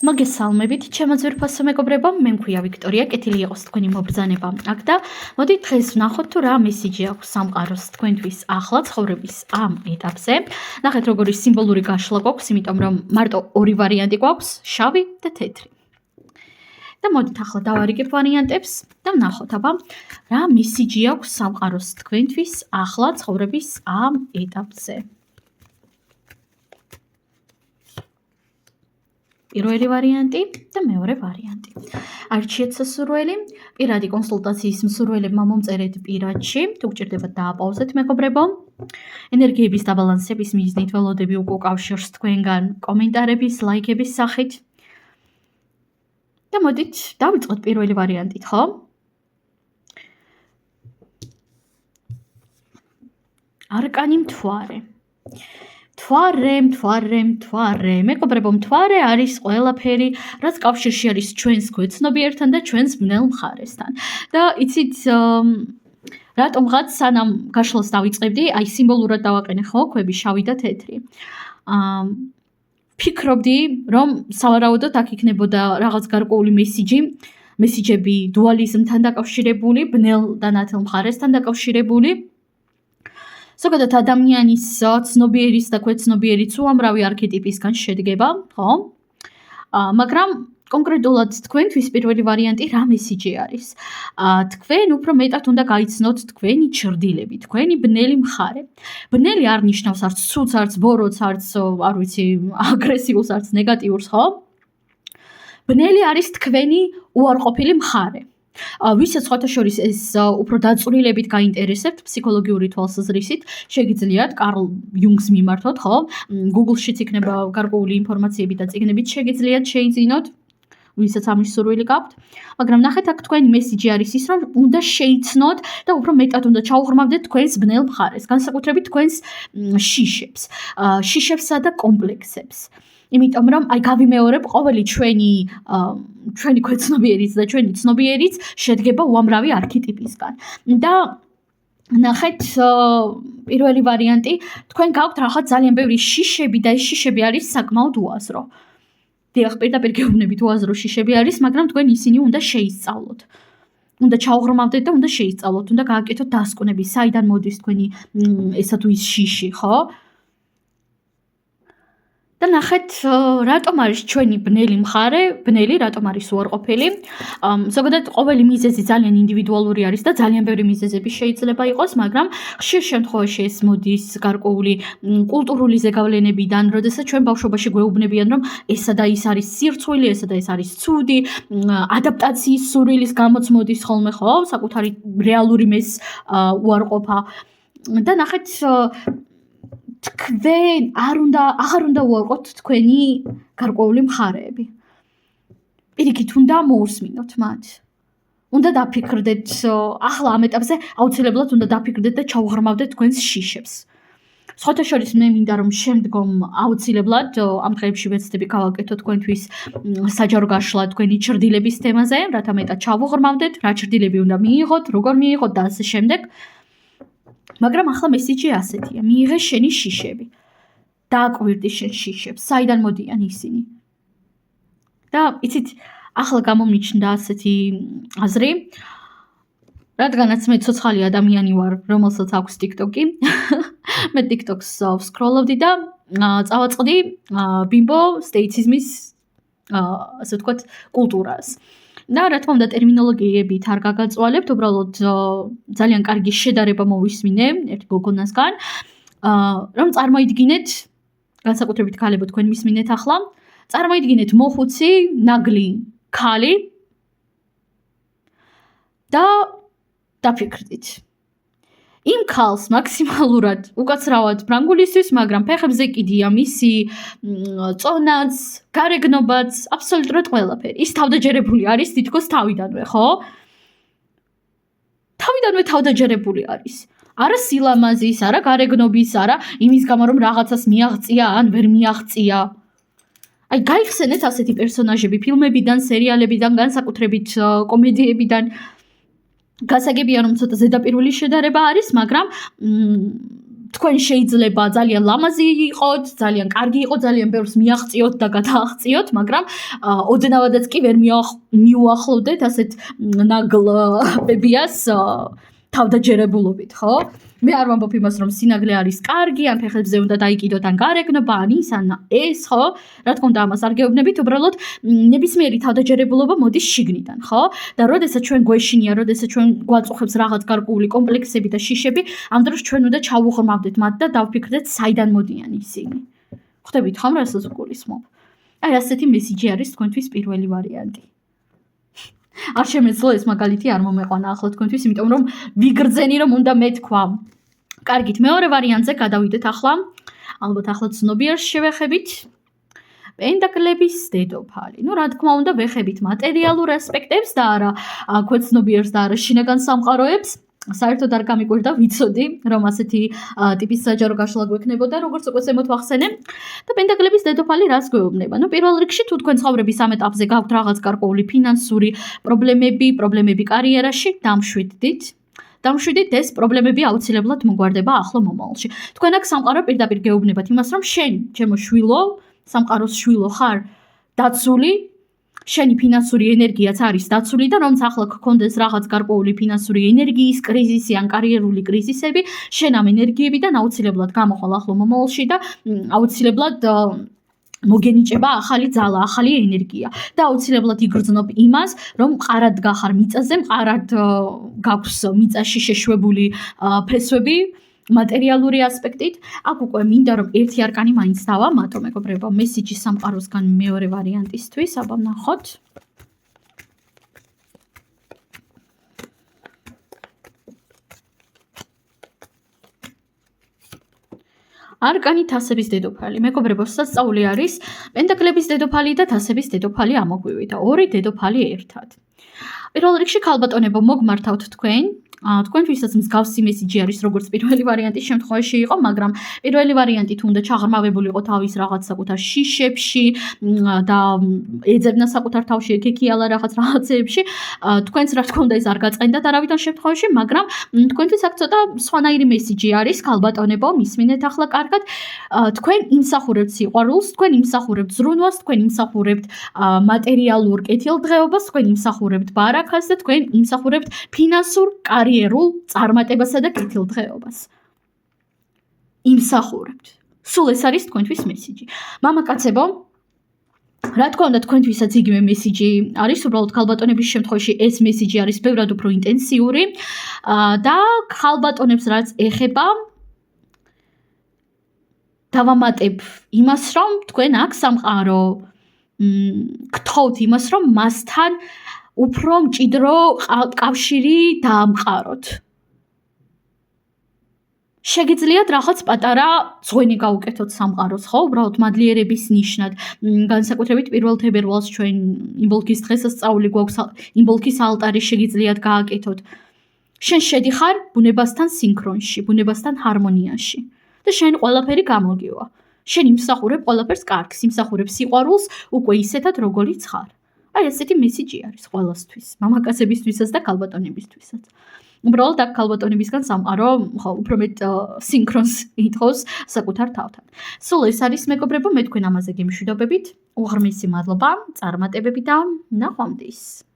მოგესალმებით, ჩემო ძვირფასო მეგობრებო, მე მქვია ვიქტორია, კეთილი იყოს თქვენი მობრძანება აქ და მოდი დღეს ვნახოთ თუ რა მესიჯი აქვს სამყაროს თქვენთვის ახლა ცხოვრების ამ ეტაპზე. ნახეთ როგორი სიმბოლური გაშლა გვაქვს, იმიტომ რომ მარტო ორი ვარიანტი გვაქვს, შავი და თეთრი. და მოდით ახლა დავარიგებ ვარიანტებს და ვნახოთ აბა რა მესიჯი აქვს სამყაროს თქვენთვის ახლა ცხოვრების ამ ეტაპზე. პირველი ვარიანტი და მეორე ვარიანტი. არჩიეთ სასურველი, პირადი კონსულტაციის მსურველებმა მომწერეთ პირადში, თუ გჭირდებათ დააპაუზეთ მეგობრებო. ენერგიების დაბალანსების მიზნით ველოდები უკავშირს თქვენგან კომენტარების, ლაიქების სახით. და მოდით დავიწყოთ პირველი ვარიანტით, ხო? არკანი მთვარე. მთვარე. მეგობრებო, მთვარე არის ყველაფერი, რაც კავშირში არის ჩვენს გვეცნობიერთან და ჩვენს ბნელ მხარესთან. და იცით, რატომღაც სანამ გაშლას დავიწყებდი, აი სიმბოლურად დავაყენე ხო, ქვები შავი და თეთრი. ფიქრობდი, რომ სავარაუდოდ აქ იქნებოდა რაღაც გარკვეული მესიჯები დუალიზმთან დაკავშირებული, ბნელ და ნათელ მხარესთან დაკავშირებული. ზოგადად ადამიანის ცნობიერის და ქვეცნობიერიც უამრავი არქეტიპისგან შედგება, ხო? მაგრამ კონკრეტულად თქვენთვის პირველი ვარიანტი რა მესიჯი არის? თქვენ უფრო მეტად უნდა გაიცნოთ თქვენი ჩრდილები, თქვენი ბნელი მხარე. ბნელი არ ნიშნავს არც ცუდს, არც ბოროტს, არც არ ვიცი, აგრესიულს, არც ნეგატიურს, ხო? ბნელი არის თქვენი უარყოფილი მხარე. ვისაც სხვათა შორის ეს უფრო დაწვრილებით გაინტერესებთ ფსიქოლოგიური თვალსაზრისით, შეგიძლიათ კარლ იუნგს მიმართოთ, ხო? Google-შიც იქნება გარკვეული ინფორმაციები და წიგნებიც შეგიძლიათ შეიძინოთ, ვისაც ამის სურვილი გაქვთ. მაგრამ ნახეთ, აქ თქვენი მესიჯი არის ის, რომ უნდა შეიცნოთ და უფრო მეტად უნდა ჩაუღრმავდეთ თქვენს ბნელ მხარეს, განსაკუთრებით თქვენს შიშებსა და კომპლექსებს. იმიტომ რომ აი გავიმეორებ, ყოველი ჩვენი ქვეცნობიერიც და ჩვენი ცნობიერიც შედგება უამრავი არქეტიპისგან. და ნახეთ, პირველი ვარიანტი, თქვენ გაქვთ რაღაც ძალიან ბევრი შიშები და ეს შიშები არის საკმაოდ უაზრო. დიახ, პირდაპირ გეუბნებით, უაზრო შიშები არის, მაგრამ თქვენ ისინი უნდა შეისწავლოთ. უნდა ჩაუღრმავდეთ და უნდა შეისწავლოთ, უნდა გააკეთოთ დასკვნები, საიდან მოდის თქვენი ესა თუ ის შიში, ხო? და ნახეთ, რატომ არის ჩვენი ბნელი მხარე, ბნელი, რატომ არის უარყოფილი. ზოგადად ყოველი მიზეზი ძალიან ინდივიდუალური არის და ძალიან ბევრი მიზეზები შეიძლება იყოს, მაგრამ ხშირ შემთხვევაში ეს მოდის გარკვეული კულტურული ზეგავლენებიდან, როდესაც ჩვენ ბავშვობაში გვეუბნებიან, რომ ესა და ის არის სირცხვილი, ესა და ეს არის ცუდი, ადაპტაციის სურვილის გამოც მოდის ხოლმე, ხო? საკუთარი რეალური მეს უარყოფა. და ნახეთ, თქვენ აღარ უნდა უარყოფთ თქვენი გარკვეული მხარეები. პირიქით უნდა მოусმინოთ მათ. უნდა დაფიქრდეთ, ახლა ამ ეტაპზე აუცილებლად უნდა დაფიქრდეთ და ჩაუღრმავდეთ თქვენს შიშებს. სხვათა შორის მე მინდა რომ შემდგომ აუცილებლად ამ დღეებში ვეცდები გავაკეთო თქვენთვის საჯარო გაშლა თქვენი ჩრდილების თემაზე, რათა მეტად ჩავუღრმავდეთ, რა ჩრდილები უნდა მიიღოთ, როგორ მიიღოთ და ასე შემდეგ. მაგრამ ახლა მესიჯი ასეთია, მიიღე შენი შიშები. დააკვირდი შენ შიშებს, საიდან მოდიან ისინი. და იცით, ახლა გამომიჩნდა ასეთი აზრი, რადგანაც მე ცოცხალი ადამიანი ვარ, რომელსაც აქვს TikTok-ი. მე TikTok-ს ვსკროლობდი და წავაწყდი ბიმბო სტეიციზმის ასე ვთქვათ კულტურას. და რა თქმა უნდა ტერმინოლოგიებით არ გაგაწვალებთ, უბრალოდ ძალიან კარგი შედარება მოვისმინე ერთ გოგონასგან, რომ წარმოიდგინეთ, განსაკუთრებით ქალებო თქვენ მისმინეთ ახლა, წარმოიდგინეთ მოხუცი, ნაგლი ქალი და დაფიქრდით. იმ ქალს მაქსიმალურად უკაცრავად ფრანგულისთვის, მაგრამ ფეხებზე კიდია მისი წონაც, გარეგნობაც, აბსოლუტურად ყველაფერი. ის თავდაჯერებული არის თითქოს თავიდანვე, ხო? თავიდანვე თავდაჯერებული არის. არა სილამაზის, არა გარეგნობის, არა იმის გამო რომ რაღაცას მიაღწია ან ვერ მიაღწია. აი გაიხსენეთ ასეთი პერსონაჟები ფილმებიდან, სერიალებიდან, განსაკუთრებით კომედიებიდან. გასაგებია რომ ცოტა ზედაპირული შედარება არის, მაგრამ თქვენ შეიძლება ძალიან ლამაზი იყოთ, ძალიან კარგი იყოთ, ძალიან ბევრს მიაღწიოთ და გადააღწიოთ, მაგრამ ოდნავადაც კი ვერ მიუახლოვდეთ ასეთ ნაგლ ბებიას თავდაჯერებულობით, ხო? მე არ ვამბობ იმას, რომ სინაგლე არის კარგი, ან ფეხებზე უნდა დაიკიდოთ, ან გარეგნობა, ან ის, ან ეს, ხო? რა თქმა უნდა, ამას არ გეუბნებით, უბრალოდ ნებისმიერი თავდაჯერებულობა მოდის შიგნიდან, ხო? და როდესაც ჩვენ გვეშინია, როდესაც ჩვენ გვაწუხებს რაღაც გარკვეული კომპლექსები და შიშები, ამ დროს ჩვენ უნდა ჩავუღრმავდეთ მათ და დავფიქრდეთ, საიდან მოდიან ისინი. ხვდებით ხომ, რასაც ვგულისხმობ? აი, ასეთი მესიჯი არის თქვენთვის პირველი ვარიანტი. არ შემეძლო ეს მაგალითი არ მომეყვანა ახლა თქვენთვის, იმიტომ რომ ვიგრძენი რომ უნდა მეთქვა. კარგით, მეორე ვარიანტზე გადავიდეთ ახლა. ალბათ ახლა ცნობიერს შევეხებით. პენტაკლების დედოფალი. რა თქმა უნდა, ვეხებით მატერიალურ ასპექტებს და არა ქვეცნობიერს და არა შინაგან სამყაროებს. საერთოდ არ გამიკვირდა, ვიცოდი, რომ ასეთი ტიპის საჯარო გაშლა გვექნებოდა, როგორც უკვე ზემოთ ვახსენე. და პენტაკლების დედოფალი რას გვეუბნება? პირველ რიგში თუ თქვენ ცხოვრების ამ ეტაპზე გაქვთ რაღაც გარკვეული ფინანსური პრობლემები კარიერაში, დამშვიდით, ეს პრობლემები აუცილებლად მოგვარდება ახლო მომავალში. თქვენ აქ სამყარო პირდაპირ გეუბნებათ იმას, რომ შენ, ჩემო შვილო, სამყაროს შვილო ხარ დაცული, შენი ფინანსური ენერგიაც არის დაცული და რომც ახლა გქონდეს რაღაც გარკვეული ფინანსური ენერგიის კრიზისი ან კარიერული კრიზისები, შენ ამ ენერგიებიდან აუცილებლად გამოხვალ ახლო მომავალში და აუცილებლად მოგენიჭება ახალი ძალა, ახალი ენერგია და აუცილებლად იგრძნობ იმას, რომ მყარად გახარ მიწაზე, მყარად გაქვს მიწაში შეშვებული ფესვები, მატერიალური ასპექტით. აქ უკვე მინდა რომ ერთი არკანი მაინც დავამატო, მეგობრებო, მესიჯი სამყაროსგან მეორე ვარიანტისთვის, აბა ვნახოთ. არკანი თასების დედოფალი. მეგობრებო, სასწაული არის პენტაკლების დედოფალი და თასების დედოფალი ამოგვივი და ორი დედოფალი ერთად. პირველ რიგში ქალბატონებო, მოგმართავთ თქვენ. თქვენთვისაც მსგავსი მესიჯი არის, როგორც პირველი ვარიანტის შემთხვევაში იყო, მაგრამ პირველი ვარიანტი თუ უნდა ჩაღრმავებულიყო თავის რაღაც საკუთარ შიშებში და ეძებნა საკუთარ თავში ეკექიალა რაღაც რაღაცეებში, თქვენც რა თქმა უნდა ეს არ გაწყენდათ არავითარ შემთხვევაში, მაგრამ თქვენთვის აქ ცოტა სხვანაირი მესიჯი არის, ქალბატონებო, მისმინეთ ახლა კარგად. თქვენ იმსახურებთ სიყვარულს, თქვენ იმსახურებთ ზრუნვას, თქვენ იმსახურებთ მატერიალურ კეთილდღეობას, თქვენ იმსახურებთ ბარაქას და თქვენ იმსახურებთ ფინანსურ კარიერულ წარმატებასა და კეთილდღეობას. იმსახურებთ. სულ ეს არის თქვენთვის მესიჯი. მამაკაცებო, რა თქმა უნდა თქვენთვისაც იგივე მესიჯი არის, უბრალოდ ქალბატონების შემთხვევაში ეს მესიჯი არის ბევრად უფრო ინტენსიური და ქალბატონებს რაც ეხება დავამატებ იმას, რომ თქვენ აქ სამყარო გთხოვთ იმას, რომ მასთან უფრო მჭიდრო კავშირი დაამყაროთ. შეგიძლიათ რაღაც პატარა ზღვენი გაუკეთოთ სამყაროს, ხო? უბრალოდ მადლიერების ნიშნად. განსაკუთრებით პირველ თებერვალს ჩვენ იმბოლქის დღესასწაული გვაქვს, იმბოლქის ალტარი შეგიძლიათ გააკეთოთ. შენ შედიხარ ბუნებასთან სინქრონში, ბუნებასთან ჰარმონიაში და შენ ყველაფერი გამოგივა. შენ იმსახურებ ყველაფერს კარგს, იმსახურებ სიყვარულს უკვე ისეთად როგორიც ხარ. აი ესეთი მესიჯი არის ყველასთვის, მამაკაცებისთვისაც და ქალბატონებისთვისაც. უბრალოდ აქ ქალბატონებისგან სამყარო უფრო მეტ სინქრონს ითხოვს საკუთარ თავთან. სულ ეს არის მეგობრებო, მე თქვენ ამაზე გემშვიდობებით. უღრმესი მადლობა, წარმატებები და ნახვამდის.